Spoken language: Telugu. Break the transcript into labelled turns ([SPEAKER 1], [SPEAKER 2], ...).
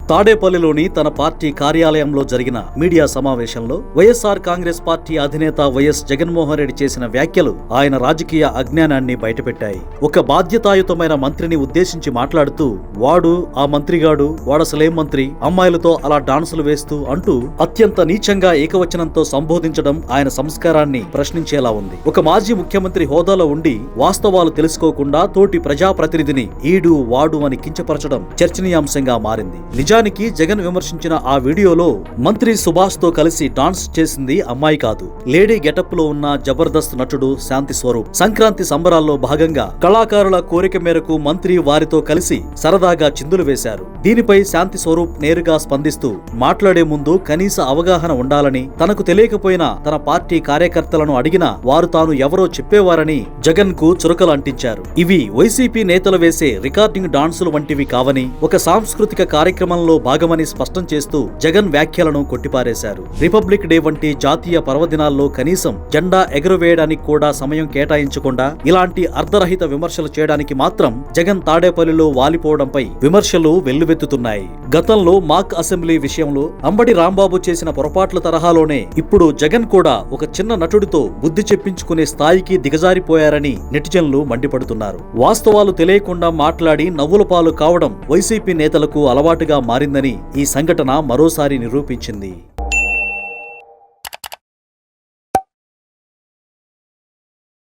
[SPEAKER 1] తాడేపల్లిలోని తన పార్టీ కార్యాలయంలో జరిగిన మీడియా సమావేశంలో వైఎస్ఆర్ కాంగ్రెస్ పార్టీ అధినేత వైఎస్ జగన్మోహన్ రెడ్డి చేసిన వ్యాఖ్యలు ఆయన రాజకీయ అజ్ఞానాన్ని బయటపెట్టాయి. ఒక బాధ్యతాయుతమైన మంత్రిని ఉద్దేశించి మాట్లాడుతూ వాడు ఆ మంత్రిగాడు, వాడసలేం మంత్రి, అమ్మాయిలతో అలా డాన్సులు వేస్తూ అంటూ అత్యంత నీచంగా ఏకవచనంతో సంబోధించడం ఆయన సంస్కారాన్ని ప్రశ్నించేలా ఉంది. ఒక మాజీ ముఖ్యమంత్రి హోదాలో ఉండి వాస్తవాలు తెలుసుకోకుండా తోటి ప్రజాప్రతినిధిని ఈడు వాడు అని కించపరచడం చర్చనీయాంశంగా మారింది. నిజానికి జగన్ విమర్శించిన ఆ వీడియోలో మంత్రి సుభాష్ తో కలిసి డాన్స్ చేసింది అమ్మాయి కాదు, లేడీ గెటప్ లో ఉన్న జబర్దస్త్ నటుడు శాంతి స్వరూప్. సంక్రాంతి సంబరాల్లో భాగంగా కళాకారుల కోరిక మేరకు మంత్రి వారితో కలిసి సరదాగా చిందులు వేశారు. దీనిపై శాంతి స్వరూప్ నేరుగా స్పందిస్తూ మాట్లాడే ముందు కనీస అవగాహన ఉండాలని, తనకు తెలియకపోయినా తన పార్టీ కార్యకర్తలను అడిగినా వారు తాను ఎవరో చెప్పేవారని జగన్ కు చురకలు అంటించారు. ఇవి వైసీపీ నేతలు వేసే రికార్డింగ్ డాన్సులు వంటివి కావని, ఒక సాంస్కృతిక కార్యక్రమంలో భాగమని స్పష్టం చేస్తూ జగన్ వ్యాఖ్యలను కొట్టిపారేశారు. రిపబ్లిక్ డే వంటి జాతీయ పర్వదినాల్లో కనీసం జెండా ఎగురవేయడానికి కూడా సమయం కేటాయించకుండా ఇలాంటి అర్ధరహిత విమర్శలు చేయడానికి మాత్రం జగన్ తాడేపల్లిలో వాలిపోవడంపై విమర్శలు వెల్లువెత్తుతున్నాయి. గతంలో మాక్ అసెంబ్లీ విషయంలో అంబటి రాంబాబు చేసిన పొరపాట్ల తరహాలోనే ఇప్పుడు జగన్ కూడా ఒక చిన్న నటుడితో బుద్ధి చెప్పించుకునే స్థాయికి దిగజారిపోయారని నెటిజన్లు మండిపడుతున్నారు. వాస్తవాలు తెలియకుండా మాట్లాడి నవ్వుల పాలు కావడం వైసీపీ నేతలకు అలవాటుగా మారిందని ఈ సంఘటన మరోసారి నిరూపించింది.